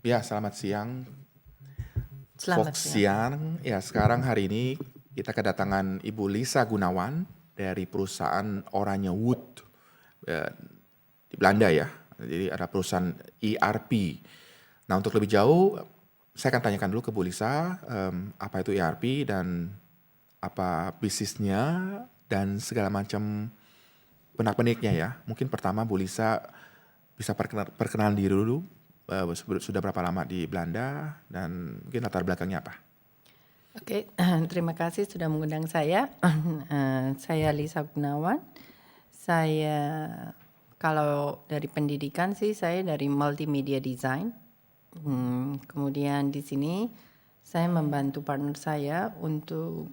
Ya, selamat siang. Selamat Fox siang. siang. Ya, sekarang hari ini kita kedatangan Ibu Lisa Gunawan dari perusahaan Oranje Wood eh, di Belanda ya. Jadi ada perusahaan ERP. Nah, untuk lebih jauh, saya akan tanyakan dulu ke Bu Lisa apa itu ERP dan apa bisnisnya dan segala macam penak-peniknya ya. Mungkin pertama Bu Lisa bisa perkenalan diri dulu. Sudah berapa lama di Belanda dan mungkin latar belakangnya apa? Oke, terima kasih sudah mengundang saya. Saya Lisa Gunawan. Saya kalau dari pendidikan sih saya dari multimedia design. Kemudian di sini saya membantu partner saya untuk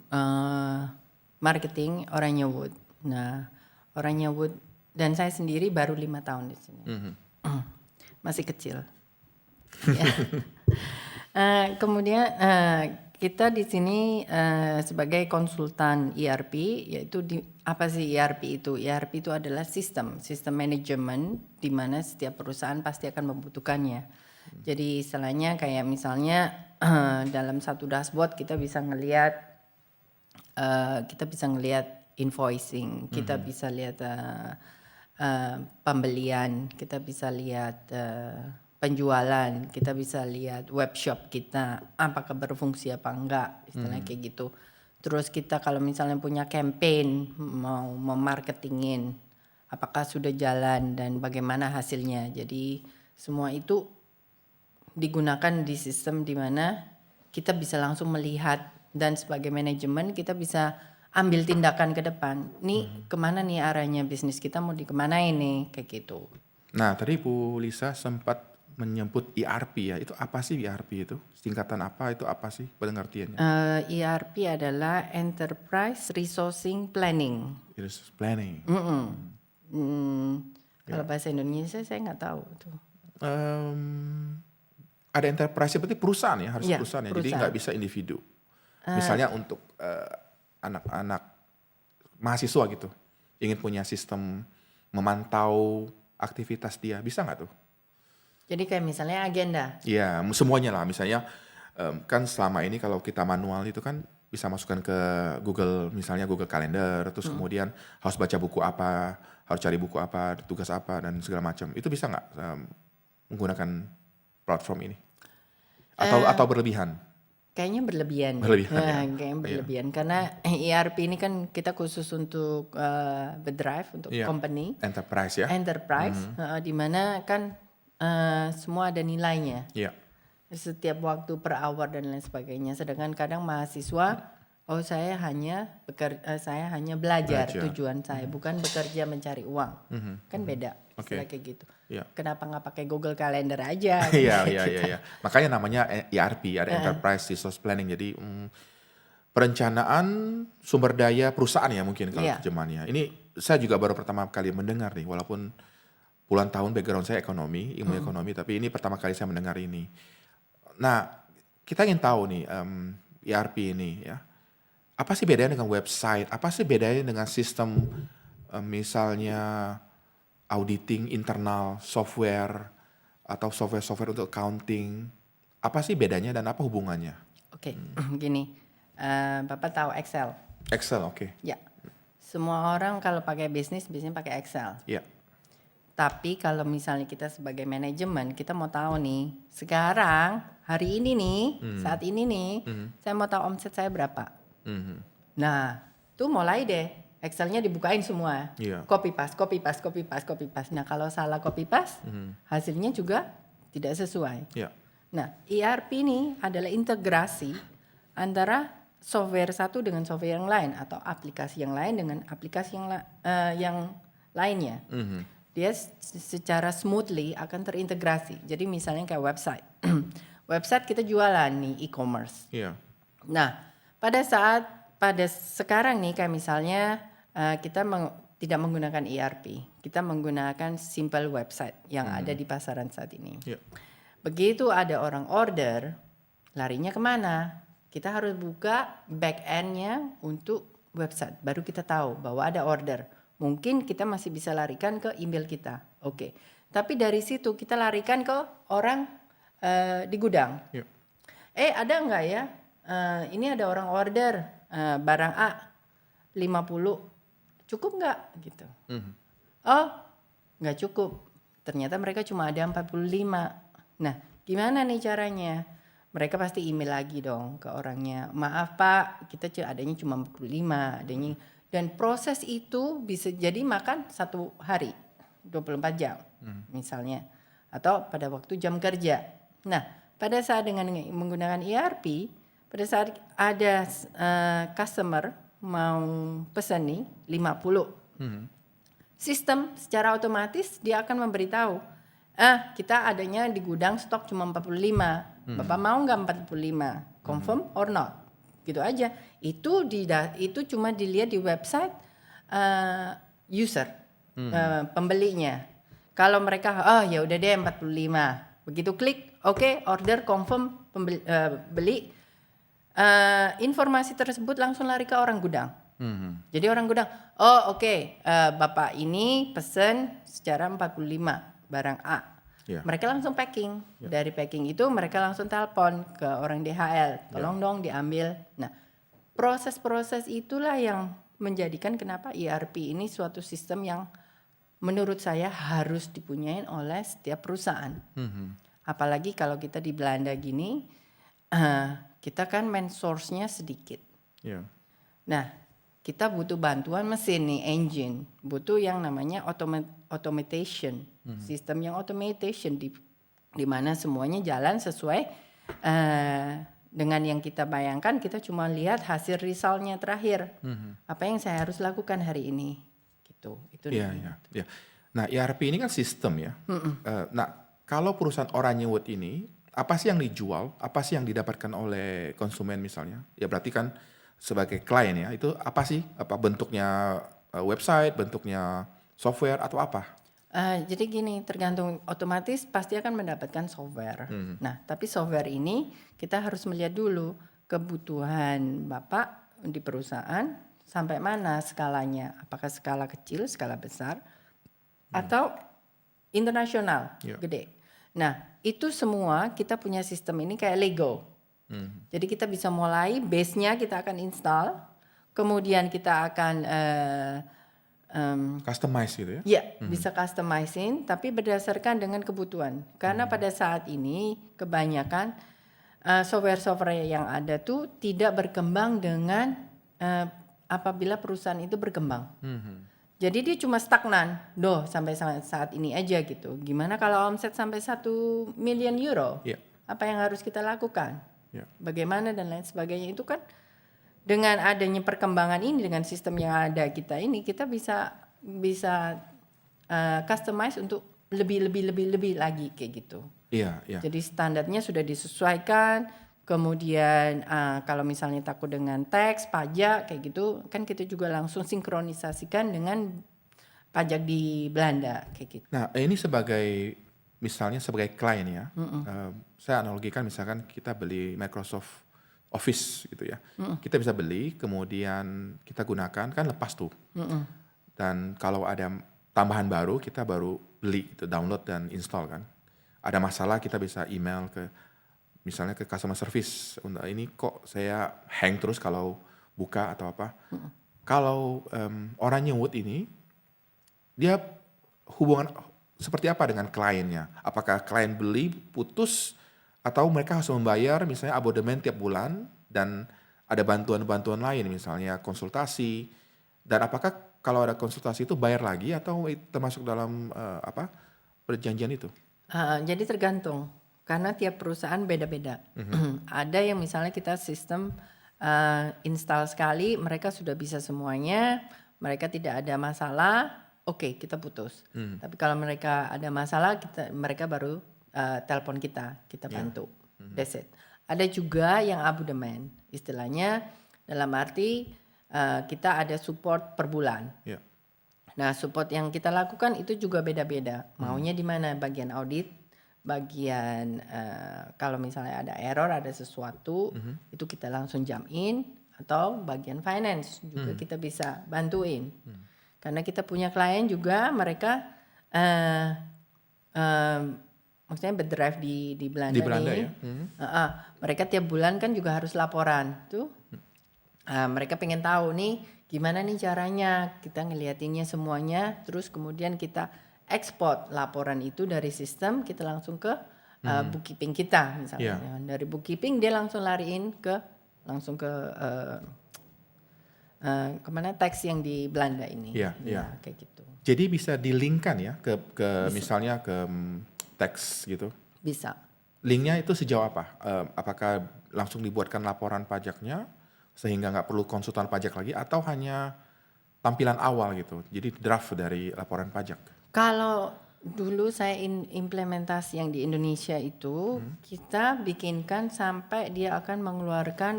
marketing Oranye Wood. Nah, Oranye Wood dan saya sendiri baru 5 tahun di sini. Masih kecil. Ya. Kemudian kita di sini sebagai konsultan ERP, yaitu apa sih ERP itu? ERP itu adalah sistem manajemen di mana setiap perusahaan pasti akan membutuhkannya. Jadi istilahnya kayak misalnya dalam satu dashboard kita bisa ngelihat invoicing, kita bisa lihat pembelian, kita bisa lihat penjualan, kita bisa lihat webshop kita apakah berfungsi apa enggak, istilahnya kayak gitu. Terus kita kalau misalnya punya campaign mau memarketingin apakah sudah jalan dan bagaimana hasilnya. Jadi semua itu digunakan di sistem di mana kita bisa langsung melihat dan sebagai manajemen kita bisa ambil tindakan ke depan. Nih kemana nih arahnya bisnis kita mau dikemanain nih kayak gitu. Nah, tadi Bu Lisa sempat menyebut ERP ya. Itu apa sih ERP itu? Singkatan apa itu apa sih pengertiannya? ERP adalah Enterprise Resourcing Planning. It is planning. Kalau bahasa Indonesia saya nggak tahu tuh. Ada enterprise berarti perusahaan ya, harus Iya, perusahaan ya. Jadi perusahaan. nggak bisa individu. Misalnya untuk anak-anak mahasiswa gitu, ingin punya sistem memantau aktivitas dia, bisa nggak tuh? Jadi kayak misalnya agenda. Iya, semuanya lah. Misalnya kan selama ini kalau kita manual itu kan bisa masukkan ke Google, misalnya Google Calendar, terus kemudian harus baca buku apa, harus cari buku apa, tugas apa dan segala macam. Itu bisa nggak menggunakan platform ini? Atau berlebihan? Kayaknya berlebihan. Berlebihan ya. Kayaknya Iya. berlebihan karena ERP ini kan kita khusus untuk bedrive untuk Iya. company Enterprise ya. enterprise, di mana kan semua ada nilainya. Iya. Setiap waktu per hour dan lain sebagainya. Sedangkan kadang mahasiswa, saya hanya belajar. Tujuan saya bukan bekerja mencari uang. Kan beda. Istilah kayak gitu. Iya. Kenapa nggak pakai Google Calendar aja? Iya. Makanya namanya ERP, ada Enterprise Resource Planning. Jadi perencanaan sumber daya perusahaan ya mungkin kalau terjemahannya. Ini saya juga baru pertama kali mendengar nih, walaupun puluhan tahun background saya ekonomi, ilmu ekonomi, tapi ini pertama kali saya mendengar ini. Nah, kita ingin tahu nih ERP ini ya, apa sih bedanya dengan website? Apa sih bedanya dengan sistem misalnya auditing internal software atau software untuk accounting? Apa sih bedanya dan apa hubungannya? Oke, gini, Bapak tahu Excel? Excel, oke. Ya, semua orang kalau pakai bisnis biasanya pakai Excel. Iya. Tapi kalau misalnya kita sebagai manajemen, kita mau tahu nih, sekarang hari ini nih, saat ini nih, saya mau tahu omset saya berapa. Nah, tuh mulai deh, Excelnya dibukain semua. Iya. Copy paste. Nah, kalau salah copy paste, hasilnya juga tidak sesuai. Iya. Nah, ERP ini adalah integrasi antara software satu dengan software yang lain atau aplikasi yang lain dengan aplikasi yang lainnya. Dia secara smoothly akan terintegrasi. Jadi misalnya kayak website. Website kita jualan nih e-commerce. Iya. Nah, pada sekarang nih kayak misalnya kita tidak menggunakan ERP. Kita menggunakan simple website yang ada di pasaran saat ini. Iya. Begitu ada orang order, larinya kemana? Kita harus buka back end-nya untuk website. Baru kita tahu bahwa ada order. Mungkin kita masih bisa larikan ke email kita. Oke. Tapi dari situ kita larikan ke orang di gudang. Iya. Ada nggak ya? Ini ada orang order barang A 50, cukup nggak gitu? Oh, nggak cukup. Ternyata mereka cuma ada 45. Nah, gimana nih caranya? Mereka pasti email lagi dong ke orangnya. Maaf Pak, kita adanya cuma 45. Dan proses itu bisa jadi makan 1 hari, 24 jam misalnya. Atau pada waktu jam kerja. Nah, pada saat dengan menggunakan ERP, pada saat ada customer mau pesan nih 50. Sistem secara otomatis dia akan memberitahu, kita adanya di gudang stok cuma 45. Bapak mau nggak 45? Confirm or not? Gitu aja. Itu cuma dilihat di website user, pembelinya. Kalau mereka, ya udah deh 45. Begitu klik, oke, order confirm beli, informasi tersebut langsung lari ke orang gudang. Jadi orang gudang, oke, Bapak ini pesen secara 45 barang A. Yeah. Mereka langsung packing. Dari packing itu mereka langsung telepon ke orang DHL, tolong dong diambil. Nah, proses-proses itulah yang menjadikan kenapa ERP ini suatu sistem yang menurut saya harus dipunyain oleh setiap perusahaan. Apalagi kalau kita di Belanda gini, kita kan main source-nya sedikit. Yeah. Nah, kita butuh bantuan mesin nih, engine. Butuh yang namanya automation. Sistem yang automation di mana semuanya jalan sesuai dengan yang kita bayangkan. Kita cuma lihat hasil resultnya terakhir. Apa yang saya harus lakukan hari ini. Gitu. Itu Iya. Nah, ERP ini kan sistem ya. Nah, kalau perusahaan Oranye Wood ini, apa sih yang dijual? Apa sih yang didapatkan oleh konsumen misalnya? Ya berarti kan sebagai klien ya, itu apa sih? Apa bentuknya website, bentuknya software atau apa? Jadi gini, tergantung, otomatis pasti akan mendapatkan software. Nah, tapi software ini kita harus melihat dulu kebutuhan Bapak di perusahaan sampai mana skalanya. Apakah skala kecil, skala besar, atau internasional, gede. Nah, itu semua kita punya sistem ini kayak Lego. Jadi kita bisa mulai, base-nya kita akan install, kemudian kita akan Customize gitu ya? ya, bisa customizing, tapi berdasarkan dengan kebutuhan. Karena pada saat ini kebanyakan software-software yang ada tuh tidak berkembang dengan apabila perusahaan itu berkembang. Jadi dia cuma stagnan, sampai saat ini aja gitu. Gimana kalau omset sampai 1 million euro? Apa yang harus kita lakukan? Bagaimana dan lain sebagainya, itu kan dengan adanya perkembangan ini, dengan sistem yang ada kita ini, kita bisa customize untuk lebih lagi kayak gitu. Iya. Jadi standarnya sudah disesuaikan. Kemudian kalau misalnya takut dengan tax, pajak kayak gitu, kan kita juga langsung sinkronisasikan dengan pajak di Belanda kayak gitu. Nah, ini misalnya sebagai klien ya, saya analogikan misalkan kita beli Microsoft Office gitu ya. Kita bisa beli, kemudian kita gunakan, kan lepas tuh. Dan kalau ada tambahan baru, kita baru beli, itu download dan install kan. Ada masalah, kita bisa email misalnya ke customer service. Ini kok saya hang terus kalau buka atau apa. Kalau Oranye Wood ini, dia hubungan seperti apa dengan kliennya? Apakah klien beli, putus, atau mereka harus membayar misalnya abodemen tiap bulan, dan ada bantuan-bantuan lain misalnya konsultasi, dan apakah kalau ada konsultasi itu bayar lagi atau termasuk dalam perjanjian itu? Jadi tergantung, karena tiap perusahaan beda-beda. Ada yang misalnya kita sistem install sekali, mereka sudah bisa semuanya, mereka tidak ada masalah, oke, kita putus. Tapi kalau mereka ada masalah, mereka baru telepon kita bantu. That's it. Ada juga yang abodemen, istilahnya dalam arti kita ada support per bulan. Nah, support yang kita lakukan itu juga beda-beda. Maunya di mana? Bagian audit, bagian kalau misalnya ada error, ada sesuatu, itu kita langsung jump in, atau bagian finance juga kita bisa bantuin. Karena kita punya klien juga, mereka maksudnya berdrive di Belanda Di Belanda nih. ya? Mereka tiap bulan kan juga harus laporan tuh. Mereka pengen tahu nih gimana nih caranya kita ngeliatinnya semuanya, terus kemudian kita ekspor laporan itu dari sistem, kita langsung ke bookkeeping kita misalnya. Dari bookkeeping dia langsung lariin langsung ke kemana tax yang di Belanda ini. Iya. Kayak gitu. Jadi bisa di-link-kan ya ke misalnya ke tax gitu. Bisa. Linknya itu sejauh apa? Apakah langsung dibuatkan laporan pajaknya sehingga nggak perlu konsultan pajak lagi, atau hanya tampilan awal gitu? Jadi draft dari laporan pajak. Kalau dulu saya implementasi yang di Indonesia itu, kita bikinkan sampai dia akan mengeluarkan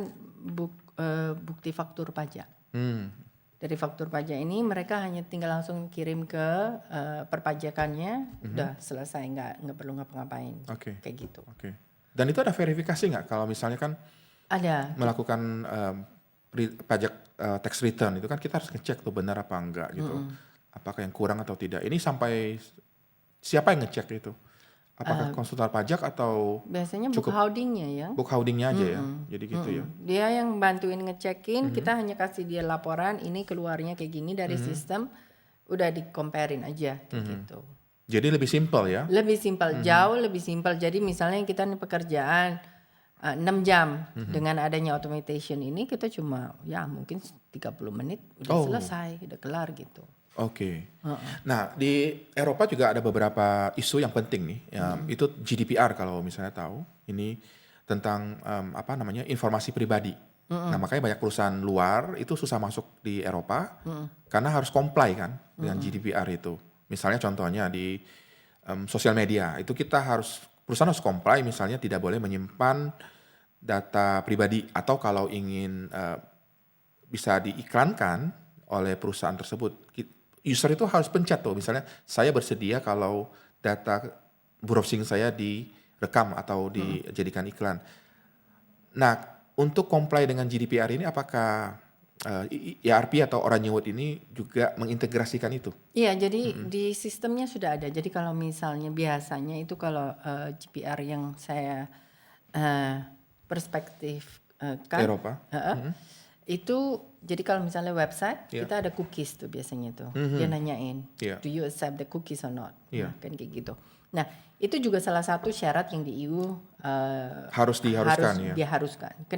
bukti faktur pajak. Dari faktur pajak ini mereka hanya tinggal langsung kirim ke perpajakannya, udah selesai, nggak perlu ngapa-ngapain. Kayak gitu. Dan itu ada verifikasi nggak kalau misalnya kan ada melakukan pajak tax return itu kan kita harus ngecek tuh benar apa enggak gitu. Apakah yang kurang atau tidak. Ini sampai siapa yang ngecek itu? Apakah konsultan pajak atau biasanya book holdingnya ya? Book holdingnya aja ya, jadi gitu ya. Dia yang bantuin ngecekin, kita hanya kasih dia laporan, ini keluarnya kayak gini dari sistem, udah di-comparein aja kayak gitu. Jadi lebih simpel ya? Lebih simpel, jauh lebih simpel. Jadi misalnya kita nih pekerjaan 6 jam, dengan adanya automation ini kita cuma ya mungkin 30 menit udah selesai, udah kelar gitu. Nah di Eropa juga ada beberapa isu yang penting nih, itu GDPR kalau misalnya tahu, ini tentang informasi pribadi. Nah makanya banyak perusahaan luar itu susah masuk di Eropa karena harus comply kan dengan GDPR itu. Misalnya contohnya di sosial media itu perusahaan harus comply, misalnya tidak boleh menyimpan data pribadi, atau kalau ingin bisa diiklankan oleh perusahaan tersebut, user itu harus pencet tuh, misalnya saya bersedia kalau data browsing saya direkam atau dijadikan iklan. Nah, untuk comply dengan GDPR ini, apakah ERP atau Oranje Wood ini juga mengintegrasikan itu? Iya, jadi di sistemnya sudah ada. Jadi kalau misalnya biasanya itu kalau GDPR yang saya perspektif kan Eropa. Itu jadi kalau misalnya website kita ada cookies tuh biasanya tuh, dia nanyain do you accept the cookies or not, kan kayak gitu. Nah itu juga salah satu syarat yang di EU harus diharuskan.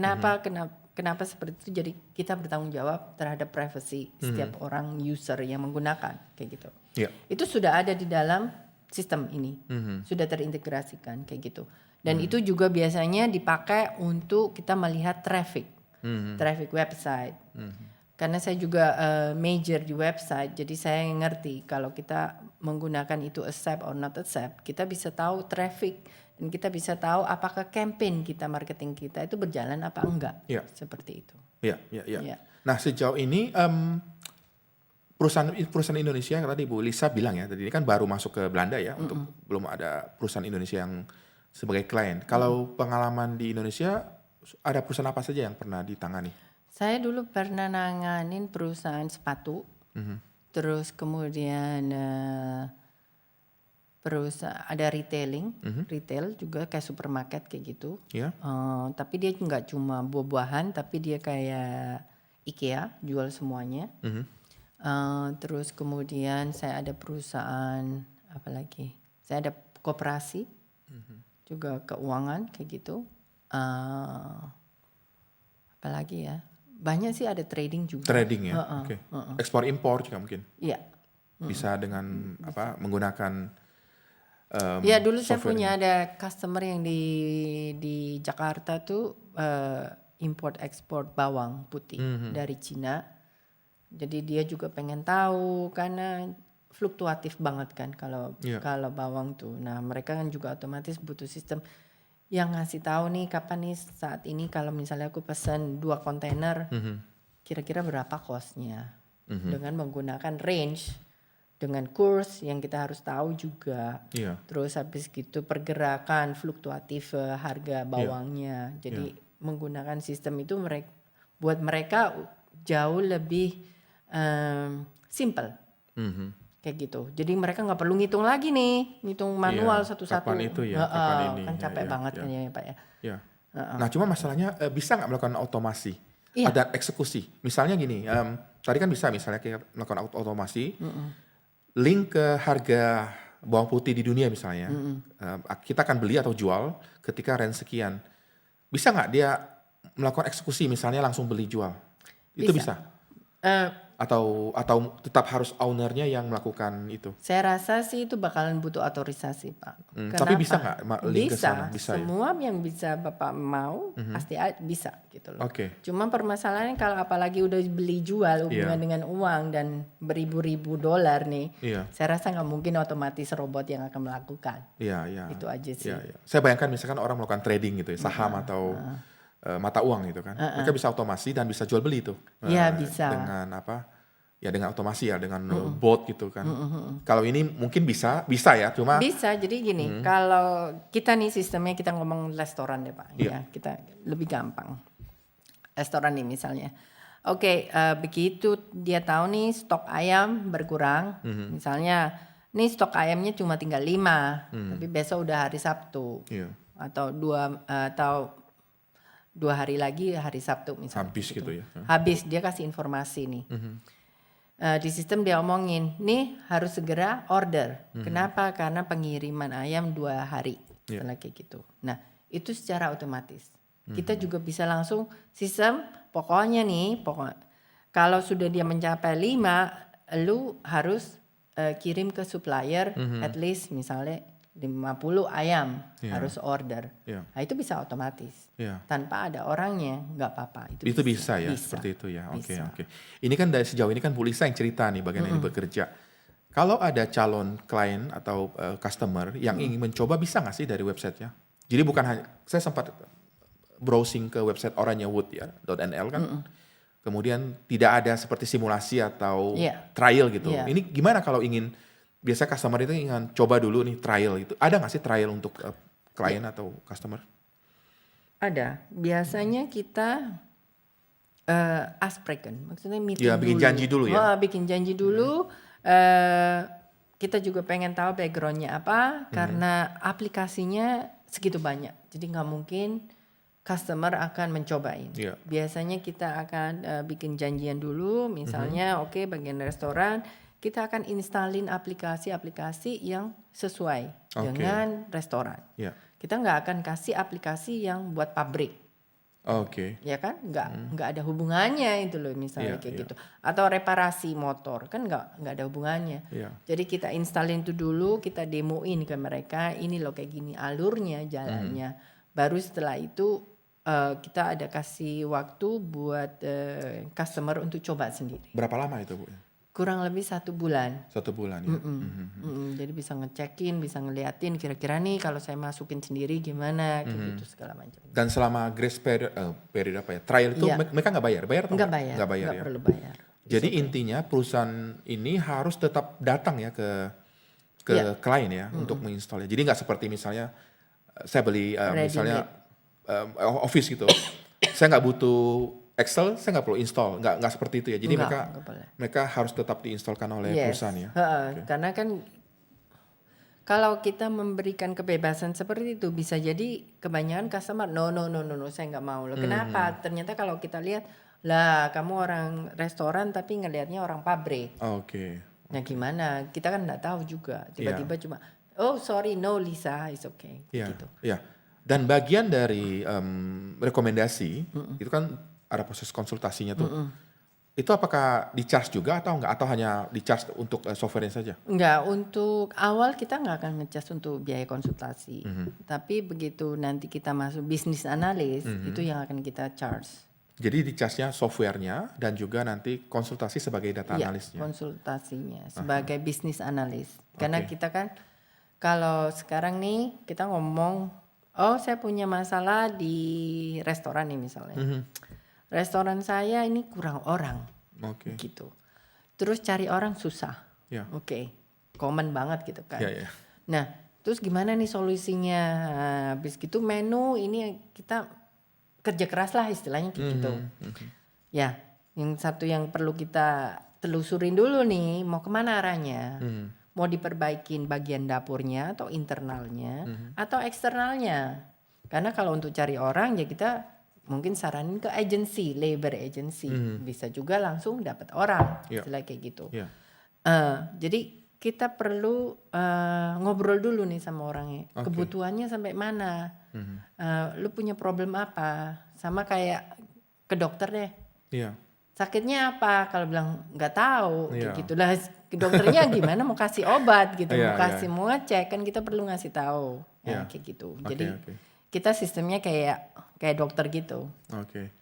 Kenapa seperti itu? Jadi kita bertanggung jawab terhadap privacy setiap orang user yang menggunakan kayak gitu. Itu sudah ada di dalam sistem ini, sudah terintegrasikan kayak gitu. Dan itu juga biasanya dipakai untuk kita melihat traffic website. Karena saya juga major di website, jadi saya ngerti kalau kita menggunakan itu accept or not accept, kita bisa tahu traffic dan kita bisa tahu apakah campaign kita, marketing kita itu berjalan apa enggak. Seperti itu. Nah sejauh ini perusahaan Indonesia, tadi Bu Lisa bilang ya, tadi ini kan baru masuk ke Belanda ya, untuk belum ada perusahaan Indonesia yang sebagai klien. Kalau pengalaman di Indonesia, ada perusahaan apa saja yang pernah ditangani? Saya dulu pernah nanganin perusahaan sepatu, terus kemudian perusahaan ada retail juga kayak supermarket kayak gitu. Tapi dia nggak cuma buah-buahan, tapi dia kayak IKEA, jual semuanya. Terus kemudian saya ada perusahaan apa lagi? Saya ada koperasi, juga keuangan kayak gitu. Apalagi ya, banyak sih, ada trading juga. Trading ya, ekspor impor juga mungkin. Iya. Bisa dengan menggunakan ya dulu saya punya ada customer yang di Jakarta tuh import ekspor bawang putih dari Cina. Jadi dia juga pengen tahu karena fluktuatif banget kan kalau bawang tuh. Nah mereka kan juga otomatis butuh sistem yang ngasih tahu nih kapan nih saat ini kalau misalnya aku pesan 2 kontainer kira-kira berapa costnya dengan menggunakan range, dengan kurs yang kita harus tahu juga. Terus habis gitu pergerakan fluktuatif harga bawangnya. Jadi menggunakan sistem itu buat mereka jauh lebih simple kayak gitu. Jadi mereka nggak perlu ngitung lagi nih, ngitung manual Iya, satu-satu. kapan itu ya, kapan ini. Kan Ya, capek ya, banget ya, kan ya Pak ya. ya. Heeh. Nah, cuma masalahnya bisa nggak melakukan otomasi? Iya. Ada eksekusi. Misalnya gini, tadi kan bisa misalnya kita melakukan otomasi, link ke harga bawang putih di dunia misalnya, kita akan beli atau jual ketika range sekian. Bisa nggak dia melakukan eksekusi, misalnya langsung beli jual? Itu bisa? Eh, Atau tetap harus ownernya yang melakukan itu? Saya rasa sih itu bakalan butuh otorisasi Pak. Tapi bisa Kenapa? nggak link ke sana? Bisa, Bisa ya? semua yang bisa Bapak mau pasti bisa gitu loh. Oke. Cuma permasalahannya kalau apalagi udah beli jual hubungan Iya. dengan uang dan beribu-ribu dolar nih, Iya. saya rasa nggak mungkin otomatis robot yang akan melakukan. Iya, iya. Itu aja sih. Iya, iya. Saya bayangkan misalkan orang melakukan trading gitu ya, saham atau mata uang gitu kan. Mereka bisa otomasi dan bisa jual beli itu. Iya, bisa. Dengan apa? Ya dengan otomasi ya, dengan bot gitu kan. Kalau ini mungkin bisa ya, cuma Bisa, jadi gini, kalau kita nih sistemnya kita ngomong restoran deh Pak, Iya. ya kita lebih gampang. Restoran nih misalnya. Oke, begitu dia tahu nih stok ayam berkurang, misalnya nih stok ayamnya cuma tinggal 5, tapi besok udah hari Sabtu iya, atau 2 hari lagi hari Sabtu misalnya. habis gitu ya. Habis dia kasih informasi nih. Di sistem dia omongin, nih harus segera order. Kenapa? Karena pengiriman ayam 2 hari, misalnya kayak gitu. Nah itu secara otomatis. Kita juga bisa langsung sistem, pokoknya kalau sudah dia mencapai 5, lu harus kirim ke supplier at least misalnya 50 ayam harus order. Iya. Nah itu bisa otomatis. Iya. Tanpa ada orangnya nggak apa-apa. Itu bisa ya, seperti itu ya. Oke, oke. Ini kan dari sejauh ini kan Bu Lisa yang cerita nih bagaimana ini bekerja. Kalau ada calon klien atau customer yang ingin mencoba, bisa nggak sih dari websitenya? Jadi bukan hanya, saya sempat browsing ke website Oranyawood ya, .nl kan. Kemudian tidak ada seperti simulasi atau trial gitu. Iya. Ini gimana kalau ingin, biasa customer itu ingin coba dulu nih trial itu. Ada nggak sih trial untuk klien atau customer? Ada. Biasanya kita aspreken, maksudnya meeting Ya, bikin dulu. janji dulu ya. Wah, bikin janji dulu. Kita juga pengen tahu backgroundnya apa, karena aplikasinya segitu banyak. Jadi nggak mungkin customer akan mencobain. Iya. Biasanya kita akan bikin janjian dulu, misalnya oke, bagian restoran, kita akan installin aplikasi-aplikasi yang sesuai dengan restoran. Iya. Kita nggak akan kasih aplikasi yang buat pabrik, Oke. ya kan? Nggak ada hubungannya itu loh, misalnya Iya, kayak iya. gitu. Atau reparasi motor kan nggak ada hubungannya. Iya. Jadi kita installin itu dulu, kita demoin ke mereka, ini loh kayak gini alurnya, jalannya. Baru setelah itu kita ada kasih waktu buat customer untuk coba sendiri. Berapa lama itu Bu? Kurang lebih 1 bulan. 1 bulan ya. Jadi bisa ngecekin, bisa ngeliatin kira-kira nih kalau saya masukin sendiri gimana, kayak gitu segala macam. Dan selama grace period apa ya? Trial itu Iya. mereka nggak bayar? Bayar atau Nggak bayar, Nggak bayar nggak ya. perlu bayar. Jadi intinya perusahaan ini harus tetap datang ya ke klien ya untuk menginstal ya. Jadi nggak seperti misalnya saya beli misalnya Office gitu. Saya nggak butuh Excel, saya nggak perlu install, nggak seperti itu ya. Jadi Nggak boleh. mereka harus tetap diinstalkan oleh perusahaan ya. Karena kan kalau kita memberikan kebebasan seperti itu bisa jadi kebanyakan customer no saya nggak mau loh. Kenapa? Ternyata kalau kita lihat lah kamu orang restoran tapi ngelihatnya orang pabrik. Oke. Nah gimana? Kita kan nggak tahu juga. Tiba-tiba cuma oh sorry no Lisa it's okay. Iya. Gitu. Iya. Dan bagian dari rekomendasi itu kan ada proses konsultasinya tuh. Itu apakah di-charge juga atau enggak? Atau hanya di-charge untuk software-nya saja? Enggak, untuk awal kita nggak akan nge-charge untuk biaya konsultasi. Tapi begitu nanti kita masuk bisnis analis, itu yang akan kita charge. Jadi di-charge-nya software-nya dan juga nanti konsultasi sebagai data Iya, analisnya. konsultasinya sebagai bisnis analis. Karena kita kan kalau sekarang nih kita ngomong, oh saya punya masalah di restoran nih misalnya. Restoran saya ini kurang orang, Oke. gitu. Terus cari orang susah, Ya. oke, common banget gitu kan. Ya. Nah, terus gimana nih solusinya? Habis gitu menu ini kita kerja keras lah istilahnya kayak gitu. Ya, yang satu yang perlu kita telusurin dulu nih mau kemana arahnya. Mau diperbaikin bagian dapurnya atau internalnya atau eksternalnya. Karena kalau untuk cari orang ya kita mungkin saranin ke agency, labor agency. Bisa juga langsung dapat orang, istilah kayak gitu. Jadi kita perlu ngobrol dulu nih sama orangnya. Kebutuhannya sampai mana? Lu punya problem apa? Sama kayak ke dokter deh. Sakitnya apa? Kalau bilang nggak tahu, kayak gitulah. Dokternya gimana mau kasih obat gitu, mau ngecek kan kita perlu ngasih tahu, kayak gitu. Jadi kita sistemnya kayak dokter gitu.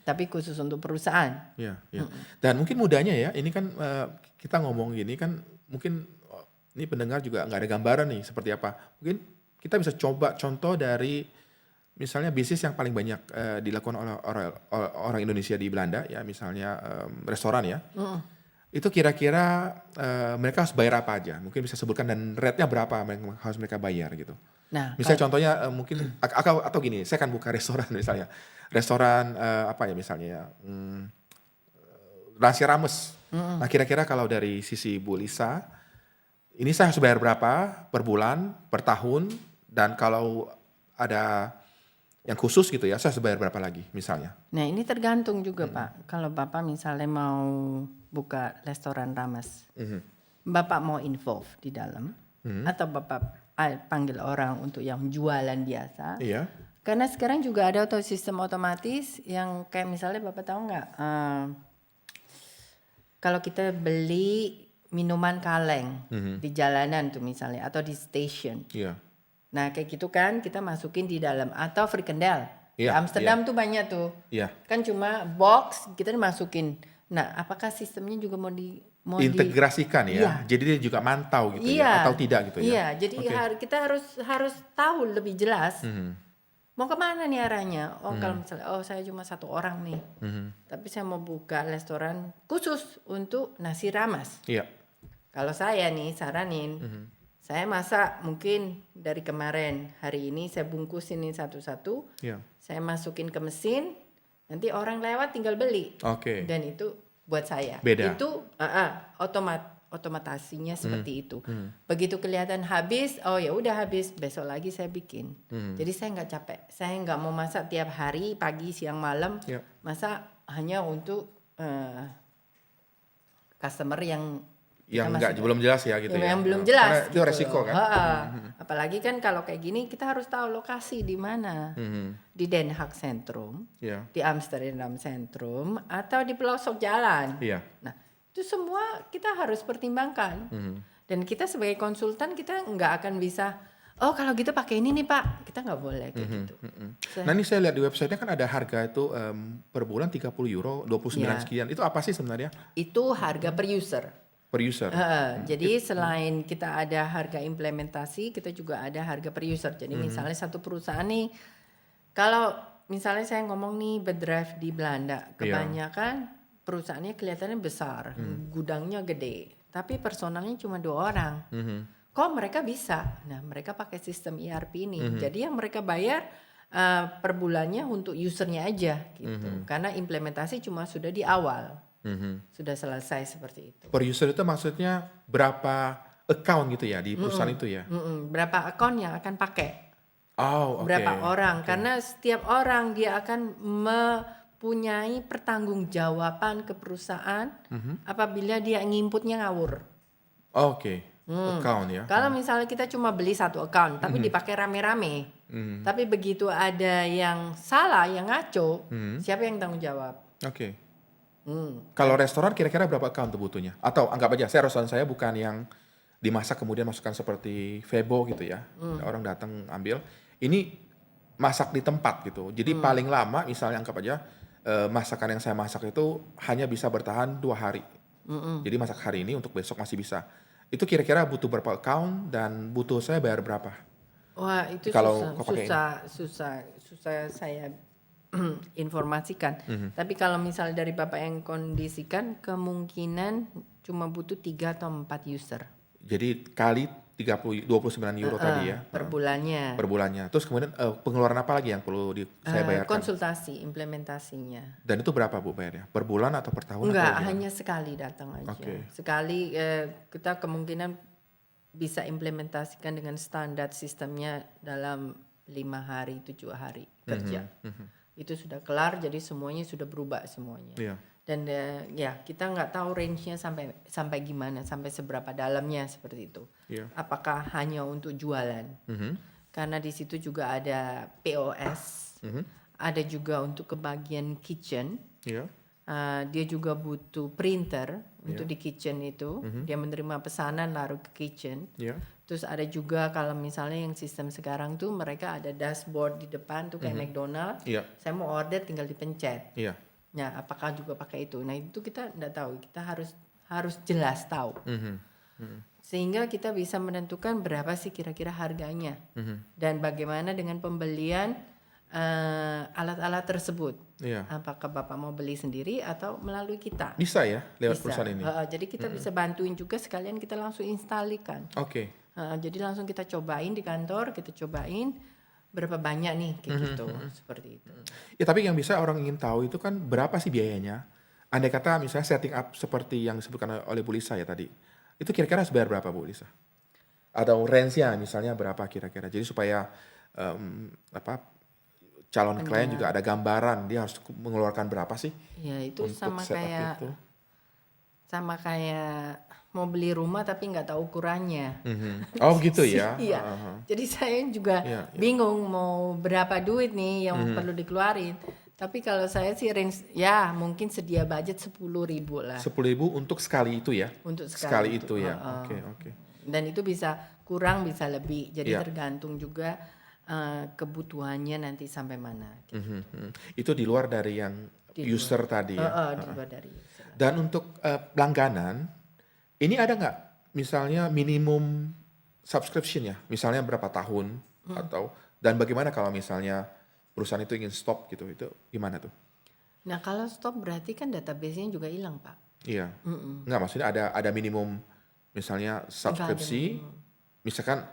Tapi khusus untuk perusahaan. Dan mungkin mudahnya ya, ini kan kita ngomong gini kan mungkin ini pendengar juga nggak ada gambaran nih seperti apa. Mungkin kita bisa coba contoh dari misalnya bisnis yang paling banyak dilakukan oleh orang Indonesia di Belanda ya, misalnya restoran ya. Itu kira-kira mereka harus bayar apa aja? Mungkin bisa sebutkan dan rate-nya berapa harus mereka bayar gitu. Nah, misalnya contohnya mungkin atau gini, saya akan buka restoran misalnya. Restoran apa ya misalnya ya, Nasi Rames. Nah kira-kira kalau dari sisi Bu Lisa, ini saya harus bayar berapa per bulan, per tahun, dan kalau ada yang khusus gitu ya, saya harus bayar berapa lagi misalnya. Nah ini tergantung juga Pak. Kalau Bapak misalnya mau buka restoran Rames, Bapak mau involve di dalam, atau Bapak panggil orang untuk yang jualan biasa. Karena sekarang juga ada sistem otomatis yang kayak misalnya Bapak tahu nggak, kalau kita beli minuman kaleng di jalanan tuh misalnya atau di station. Nah kayak gitu kan kita masukin di dalam atau frikandel. Di Amsterdam tuh banyak tuh. Kan cuma box kita dimasukin. Nah apakah sistemnya juga mau integrasikan ya? Jadi dia juga mantau gitu ya atau tidak gitu ya? Jadi kita harus tahu lebih jelas. Mau kemana nih arahnya? Kalau misalnya saya cuma satu orang nih. Tapi saya mau buka restoran khusus untuk nasi rames. Kalau saya nih saranin, saya masak mungkin dari kemarin, hari ini saya bungkusin ini satu-satu, saya masukin ke mesin, nanti orang lewat tinggal beli, dan itu buat saya. Beda. Itu otomatasinya seperti itu. Begitu kelihatan habis, ya udah habis, besok lagi saya bikin. Jadi saya nggak capek, saya nggak mau masak tiap hari, pagi, siang, malam, masak hanya untuk customer yang nggak belum jelas ya gitu ya. Yang belum jelas. Karena itu gitu. resiko kan. Apalagi kan kalau kayak gini kita harus tahu lokasi di mana. Di Den Haag Centrum, di Amsterdam Centrum, atau di pelosok jalan. Nah itu semua kita harus pertimbangkan. Dan kita sebagai konsultan kita nggak akan bisa, kalau gitu pakai ini nih Pak, kita nggak boleh kayak gitu. Nah ini saya lihat di websitenya kan ada harga itu per bulan 30 euro, 29 sekian. Itu apa sih sebenarnya? Itu harga per user. Per user. Jadi selain kita ada harga implementasi, kita juga ada harga per user. Jadi misalnya satu perusahaan nih, kalau misalnya saya ngomong nih bedrijf di Belanda, kebanyakan perusahaannya kelihatannya besar, gudangnya gede, tapi personalnya cuma 2 orang. Kok mereka bisa? Nah mereka pakai sistem ERP ini. Jadi yang mereka bayar per bulannya untuk usernya aja gitu. Karena implementasi cuma sudah di awal. Sudah selesai seperti itu. Per user itu maksudnya berapa account gitu ya di perusahaan itu ya? Berapa account yang akan pakai? Berapa orang? Karena setiap orang dia akan mempunyai pertanggungjawaban ke perusahaan apabila dia nginputnya ngawur. Account ya. Kalau misalnya kita cuma beli satu account tapi dipakai rame-rame, tapi begitu ada yang salah, yang ngaco, siapa yang tanggung jawab? Kalau restoran kira-kira berapa account tuh butuhnya? Atau anggap aja restoran saya bukan yang dimasak kemudian masukkan seperti Febo gitu ya. Orang datang ambil. Ini masak di tempat gitu. Jadi paling lama misalnya anggap aja masakan yang saya masak itu hanya bisa bertahan 2 hari. Jadi masak hari ini untuk besok masih bisa. Itu kira-kira butuh berapa account dan butuh saya bayar berapa? Wah itu susah saya informasikan. Tapi kalau misalnya dari Bapak yang kondisikan, kemungkinan cuma butuh 3 atau 4 user. Jadi kali 29 euro tadi ya. per bulannya. Per bulannya. Terus kemudian pengeluaran apa lagi yang perlu saya bayarkan? Konsultasi implementasinya. Dan itu berapa Bu bayarnya? Per bulan atau per tahun? Enggak, atau gimana? hanya sekali datang aja. Oke. Sekali kita kemungkinan bisa implementasikan dengan standar sistemnya dalam 5 hari, 7 hari kerja. Itu sudah kelar, jadi semuanya sudah berubah semuanya. Iya. Dan ya kita nggak tahu range-nya sampai gimana, sampai seberapa dalamnya seperti itu. Iya. Apakah hanya untuk jualan? Karena di situ juga ada POS, ada juga untuk kebagian kitchen. Iya. Dia juga butuh printer untuk di kitchen itu. Dia menerima pesanan lalu ke kitchen. Iya. Terus ada juga kalau misalnya yang sistem sekarang tuh mereka ada dashboard di depan tuh kayak McDonald. Iya. Saya mau order tinggal dipencet. Iya. Nah, apakah juga pakai itu? Nah, itu kita enggak tahu. Kita harus jelas tahu. Sehingga kita bisa menentukan berapa sih kira-kira harganya. Dan bagaimana dengan pembelian alat-alat tersebut. Iya. Apakah Bapak mau beli sendiri atau melalui kita? Bisa ya lewat Bisa. perusahaan ini. Jadi kita bisa bantuin juga, sekalian kita langsung instalikan. Oke. Jadi langsung kita cobain di kantor, kita cobain berapa banyak nih kayak gitu, seperti itu. Ya tapi yang bisa orang ingin tahu itu kan berapa sih biayanya? Andai kata misalnya setting up seperti yang disebutkan oleh Bu Lisa ya tadi, itu kira-kira harus bayar berapa Bu Lisa? Atau range-nya misalnya berapa kira-kira? Jadi supaya calon klien juga ada gambaran dia harus mengeluarkan berapa sih? Ya itu untuk sama setup itu? kayak mau beli rumah tapi nggak tahu ukurannya. Oh gitu ya? Iya. Jadi saya juga Iya, iya. bingung mau berapa duit nih yang perlu dikeluarin. Tapi kalau saya sih range ya mungkin sedia budget 10.000 lah 10.000 untuk sekali itu ya? untuk Sekali sekali itu ya? Oke. Dan itu bisa kurang bisa lebih. Jadi Iya. tergantung juga kebutuhannya nanti sampai mana. Itu di luar dari yang user tadi ya? Di luar dari Dan untuk langganan, ini ada nggak misalnya minimum subscription ya? Misalnya berapa tahun atau dan bagaimana kalau misalnya perusahaan itu ingin stop gitu, itu gimana tuh? Nah kalau stop berarti kan database-nya juga hilang Pak. Iya, nggak maksudnya ada minimum misalnya subskripsi, misalkan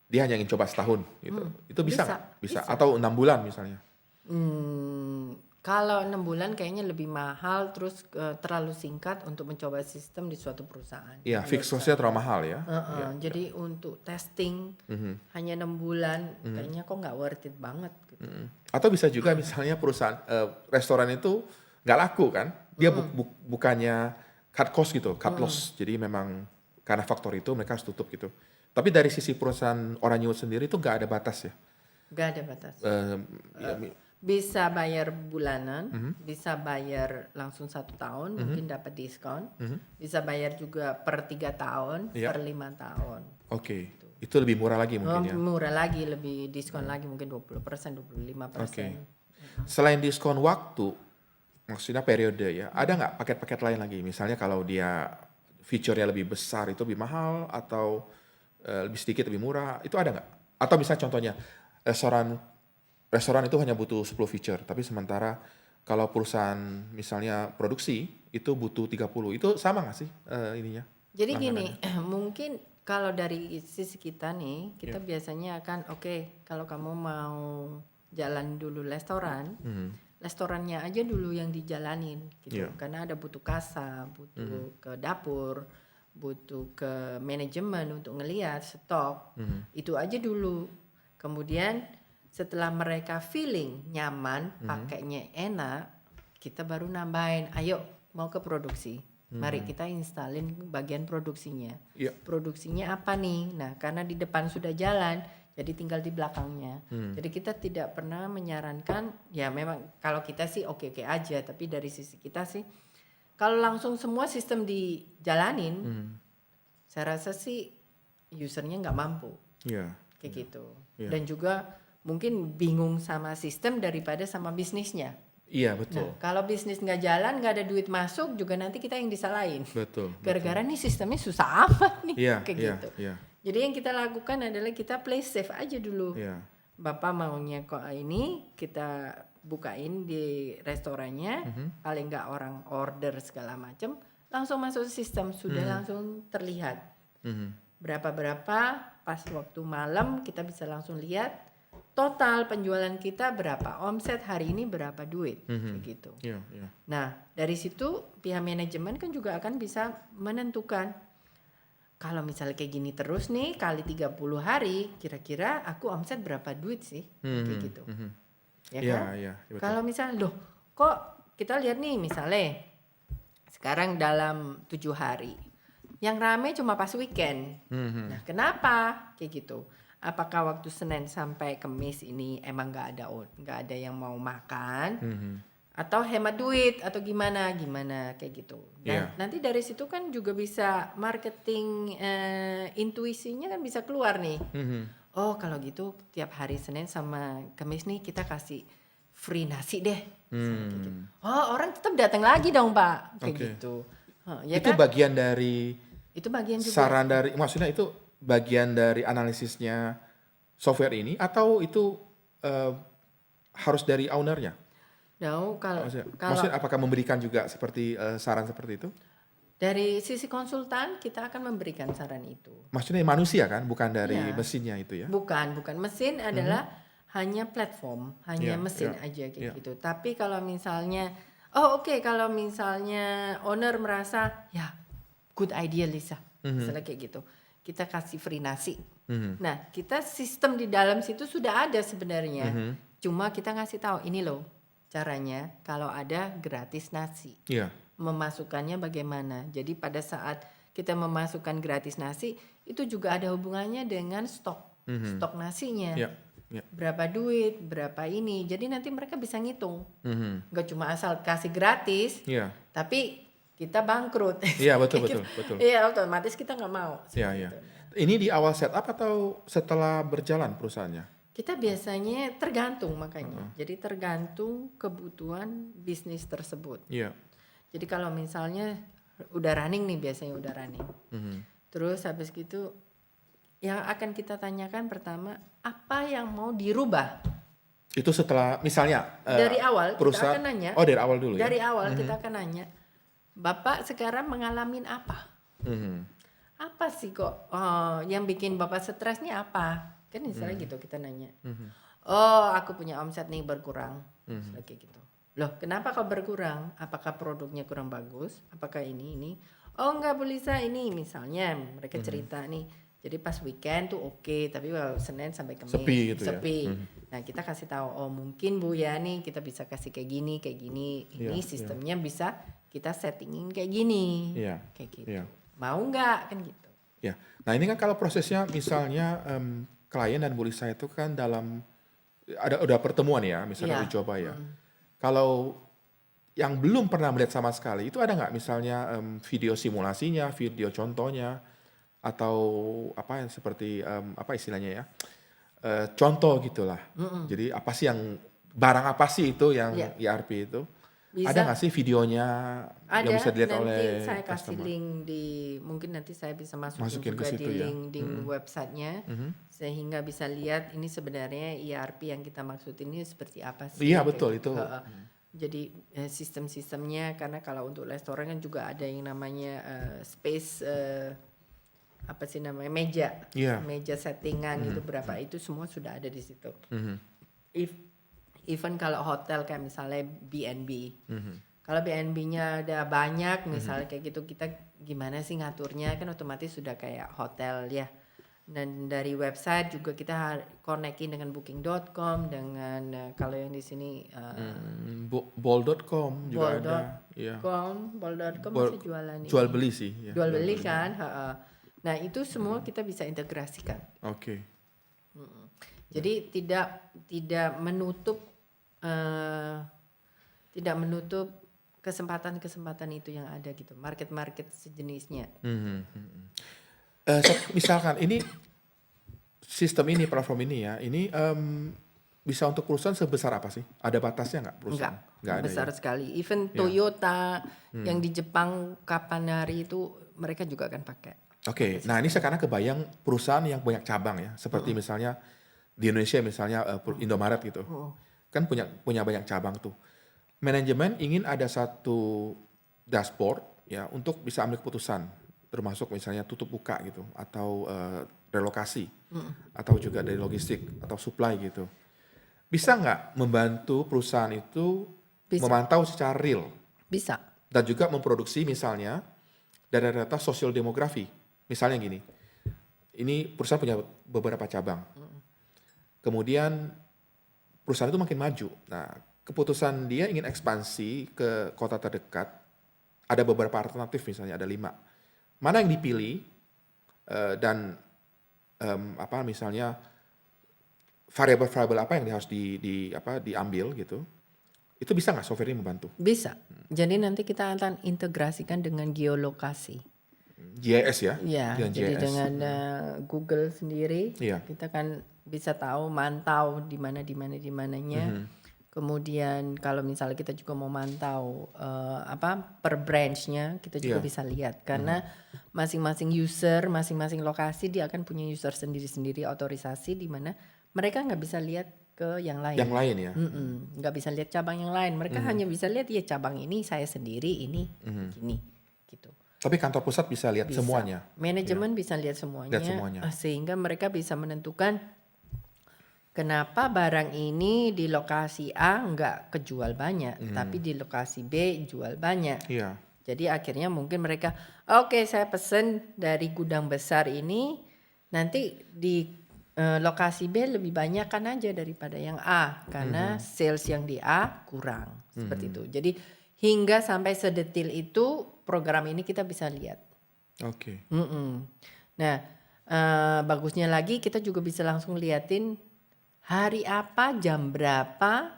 dia hanya ingin coba setahun gitu, itu bisa nggak? Bisa atau 6 bulan misalnya? Kalau 6 bulan kayaknya lebih mahal, terus terlalu singkat untuk mencoba sistem di suatu perusahaan. Iya, fixed cost-nya terlalu mahal ya. Iya. Jadi untuk testing hanya 6 bulan, kayaknya kok nggak worth it banget. Gitu. Atau bisa juga misalnya perusahaan restoran itu nggak laku kan? Dia bukannya cut cost gitu, cut loss. Jadi memang karena faktor itu mereka harus tutup gitu. Tapi dari sisi perusahaan Oranye sendiri itu nggak ada batas ya? Nggak ada batas. Ya, Bisa bayar bulanan, bisa bayar langsung 1 tahun, mungkin dapat diskon. Bisa bayar juga per 3 tahun, Iya. per 5 tahun. Oke, itu lebih murah lagi mungkin ya. Murah lagi, lebih diskon lagi mungkin 20%, 25%. Oke. Selain diskon waktu, maksudnya periode ya, ada nggak paket-paket lain lagi? Misalnya kalau dia feature-nya lebih besar itu lebih mahal atau lebih sedikit lebih murah, itu ada nggak? Atau misalnya contohnya restoran itu hanya butuh 10 feature, tapi sementara kalau perusahaan misalnya produksi itu butuh 30, itu sama nggak sih ininya? Jadi gini, mungkin kalau dari sisi kita nih, kita biasanya akan oke, kalau kamu mau jalan dulu restoran, restorannya aja dulu yang dijalanin gitu. Karena ada butuh kasa, butuh ke dapur, butuh ke manajemen untuk ngelihat stok. Itu aja dulu. Kemudian setelah mereka feeling nyaman, pakainya enak, kita baru nambahin, ayo mau ke produksi. Mari kita instalin bagian produksinya. Produksinya apa nih? Nah, karena di depan sudah jalan, jadi tinggal di belakangnya. Jadi kita tidak pernah menyarankan, ya memang kalau kita sih oke-oke aja, tapi dari sisi kita sih, kalau langsung semua sistem dijalanin, saya rasa sih usernya nggak mampu. Kayak gitu. Dan juga mungkin bingung sama sistem daripada sama bisnisnya. Iya betul. Nah, kalau bisnis nggak jalan, nggak ada duit masuk, juga nanti kita yang disalahin. Betul. Gara-gara nih sistemnya susah amat nih, kayak gitu. Jadi yang kita lakukan adalah kita play safe aja dulu. Bapak maunya kok ini, kita bukain di restorannya, paling nggak orang order segala macam, langsung masuk sistem, sudah langsung terlihat. berapa pas waktu malam kita bisa langsung lihat total penjualan kita berapa, omset hari ini berapa duit, kayak gitu. Nah dari situ pihak manajemen kan juga akan bisa menentukan kalau misalnya kayak gini terus nih kali 30 hari kira-kira aku omset berapa duit sih, kayak gitu. Ya kan? Betul. Kalau misalnya loh kok kita lihat nih misalnya sekarang dalam 7 hari yang rame cuma pas weekend. Nah kenapa kayak gitu? Apakah waktu Senin sampai Kamis ini emang nggak ada yang mau makan, atau hemat duit atau gimana kayak gitu. Dan nanti dari situ kan juga bisa marketing intuisinya kan bisa keluar nih. Oh kalau gitu tiap hari Senin sama Kamis nih kita kasih free nasi deh. Kayak gitu. Oh orang tetap datang lagi dong Pak, kayak gitu. Ya itu kan? bagian dari Itu bagian juga. saran dari, maksudnya itu bagian dari analisisnya software ini atau itu harus dari ownernya? No, Maksudnya apakah memberikan juga seperti saran seperti itu? Dari sisi konsultan kita akan memberikan saran itu. Maksudnya manusia kan, bukan dari mesinnya itu ya? Bukan mesin adalah hanya platform, hanya mesin aja kayak gitu. Tapi kalau misalnya, kalau misalnya owner merasa ya good idea Lisa, misalnya kayak gitu, kita kasih free nasi. Nah kita sistem di dalam situ sudah ada sebenarnya, cuma kita ngasih tahu ini loh caranya kalau ada gratis nasi. Memasukkannya bagaimana. Jadi pada saat kita memasukkan gratis nasi itu juga ada hubungannya dengan stok nasinya. Berapa duit, berapa ini. Jadi nanti mereka bisa ngitung. Gak cuma asal kasih gratis, tapi kita bangkrut. Iya betul. Iya otomatis kita nggak mau. Ini di awal setup atau setelah berjalan perusahaannya? Kita biasanya tergantung makanya. Jadi tergantung kebutuhan bisnis tersebut. Jadi kalau misalnya udah running nih, biasanya udah running. Terus habis gitu yang akan kita tanyakan pertama, apa yang mau dirubah? Itu setelah misalnya dari awal perusahaan, kita akan nanya. dari awal dulu ya? Dari awal kita akan nanya, Bapak sekarang mengalami apa? Apa sih kok yang bikin Bapak stres nih apa? Kan misalnya gitu kita nanya. Oh aku punya omset nih berkurang. Kayak gitu. Loh kenapa kok berkurang? Apakah produknya kurang bagus? Apakah ini? Oh enggak Bu Lisa ini misalnya mereka cerita nih. Jadi pas weekend tuh oke, tapi kalau Senin sampai Kamis sepi gitu sepi. ya. Nah kita kasih tahu, oh mungkin Bu ya nih kita bisa kasih kayak gini. Ini sistemnya bisa kita settingin kayak gini. Kayak gitu. Mau nggak kan gitu. Nah ini kan kalau prosesnya misalnya klien dan Bu Lisa itu kan dalam udah pertemuan ya, misalnya uji coba ya. Kalau yang belum pernah melihat sama sekali, itu ada nggak misalnya video simulasinya, video contohnya, atau apa yang seperti apa istilahnya ya, contoh gitulah. Jadi apa sih barang apa sih itu yang ERP itu? Bisa. Ada nggak sih videonya yang bisa dilihat oleh nanti saya kasih customer? link mungkin nanti saya bisa masukin juga di link websitenya, sehingga bisa lihat ini sebenarnya ERP yang kita maksud ini seperti apa sih. Iya betul itu. Jadi sistem-sistemnya, karena kalau untuk restoran kan juga ada yang namanya space apa sih namanya meja settingan itu berapa, itu semua sudah ada di situ. Even kalau hotel kayak misalnya B&B, kalau B&B-nya ada banyak misalnya kayak gitu, kita gimana sih ngaturnya, kan otomatis sudah kayak hotel ya. Dan dari website juga kita connectin dengan booking.com, dengan kalau yang di sini bol.com juga ada. Bol.com masih jualan ini. Jual beli sih. Ya, jual beli kan. Nah itu semua kita bisa integrasikan. Oke. Jadi tidak menutup kesempatan itu yang ada gitu, market sejenisnya. Misalkan ini sistem ini, platform ini ya, ini bisa untuk perusahaan sebesar apa sih? Ada batasnya nggak perusahaan? Nggak ada besar ya? sekali. Even Toyota yang di Jepang kapan hari itu mereka juga akan pakai. Oke, nah ini sekarang kebayang perusahaan yang banyak cabang ya, seperti misalnya di Indonesia misalnya Indomaret gitu, kan punya banyak cabang tuh. Manajemen ingin ada satu dashboard ya untuk bisa ambil keputusan termasuk misalnya tutup buka gitu, atau relokasi, atau juga dari logistik atau supply gitu. Bisa nggak membantu perusahaan itu Bisa. memantau secara real Bisa. dan juga memproduksi misalnya data-data sosial demografi. Misalnya gini, ini perusahaan punya beberapa cabang. Kemudian perusahaan itu makin maju. Nah, keputusan dia ingin ekspansi ke kota terdekat, ada beberapa alternatif misalnya, ada 5. Mana yang dipilih dan misalnya variabel-variabel apa yang harus diambil gitu. Itu bisa nggak software ini membantu? Bisa. Jadi nanti kita akan integrasikan dengan geolokasi. GIS ya? Ya, Dengan jadi GIS. dengan Google sendiri, Iya. kita kan bisa tahu, mantau di mananya. Kemudian kalau misalnya kita juga mau mantau per branch-nya, kita juga Iya. bisa lihat karena masing-masing user, masing-masing lokasi dia akan punya user sendiri-sendiri otorisasi di mana mereka nggak bisa lihat ke yang lain. Yang lain ya? Nggak bisa lihat cabang yang lain. Mereka hanya bisa lihat ya cabang ini saya sendiri ini gini gitu. Tapi kantor pusat bisa lihat Bisa. semuanya. Manajemen bisa lihat semuanya, Lihat semuanya. sehingga mereka bisa menentukan kenapa barang ini di lokasi A nggak kejual banyak, tapi di lokasi B jual banyak. Iya. Jadi akhirnya mungkin mereka, oke saya pesen dari gudang besar ini, nanti di lokasi B lebih banyak kan aja daripada yang A, karena sales yang di A kurang, seperti itu. Jadi hingga sampai sedetil itu program ini kita bisa lihat. Oke. Nah, bagusnya lagi kita juga bisa langsung liatin hari apa, jam berapa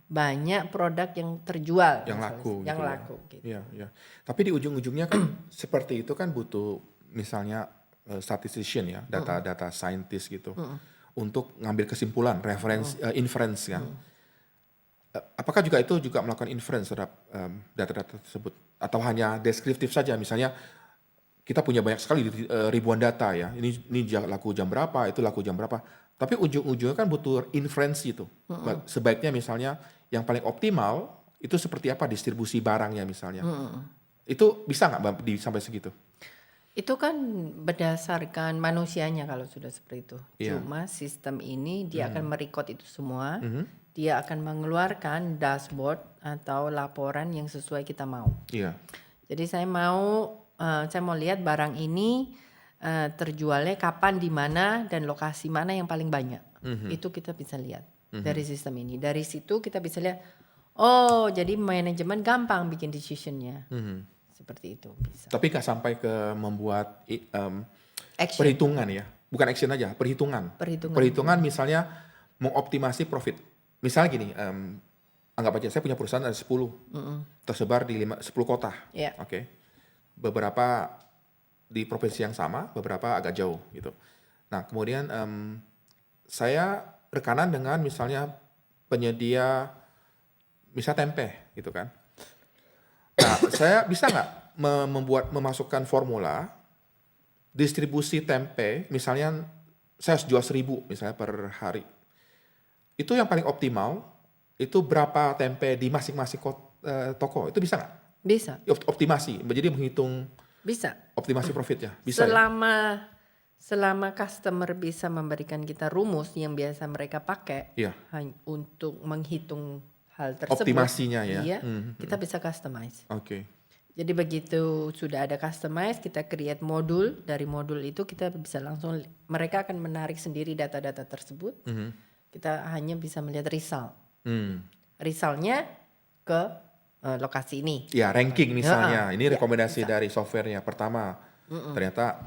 banyak produk yang terjual, Yang misalnya, laku yang gitu ya. laku gitu. Iya, iya. Tapi di ujung-ujungnya kan seperti itu kan butuh misalnya statistician ya, data scientist gitu. Untuk ngambil kesimpulan, inference kan. Apakah juga itu juga melakukan inference terhadap data-data tersebut? Atau hanya deskriptif saja, misalnya kita punya banyak sekali ribuan data ya, ini laku jam berapa, itu laku jam berapa. Tapi ujung-ujungnya kan butuh inference itu. Sebaiknya misalnya yang paling optimal itu seperti apa distribusi barangnya misalnya. Itu bisa nggak sampai segitu? Itu kan berdasarkan manusianya kalau sudah seperti itu. Iya. Cuma sistem ini dia akan merecord itu semua. Dia akan mengeluarkan dashboard atau laporan yang sesuai kita mau. Iya. Jadi saya mau lihat barang ini terjualnya kapan, di mana, dan lokasi mana yang paling banyak. Itu kita bisa lihat dari sistem ini. Dari situ kita bisa lihat, oh jadi manajemen gampang bikin decisionnya. Seperti itu bisa. Tapi nggak sampai ke membuat Action. perhitungan ya, bukan action aja, perhitungan. Perhitungan misalnya mengoptimasi profit. Misalnya gini, anggap aja saya punya perusahaan ada 10, tersebar di 10 kota. Iya. Oke. Beberapa di provinsi yang sama, beberapa agak jauh gitu. Nah kemudian saya rekanan dengan misalnya penyedia misal tempe gitu kan. Nah saya bisa nggak memasukkan formula distribusi tempe, misalnya saya harus jual 1.000 misalnya per hari. Itu yang paling optimal, itu berapa tempe di masing-masing toko, itu bisa nggak? Bisa. Optimasi, jadi menghitung Bisa. optimasi profitnya, bisa ya? Selama customer bisa memberikan kita rumus yang biasa mereka pakai Iya. untuk menghitung hal tersebut. Optimasinya ya? Iya, kita bisa customize. Oke. Jadi begitu sudah ada customize, kita create modul. Dari modul itu kita bisa langsung, mereka akan menarik sendiri data-data tersebut. Kita hanya bisa melihat result. Resultnya ke lokasi ini. Ya ranking misalnya, ini Ya, rekomendasi bisa. dari softwarenya. Pertama, ternyata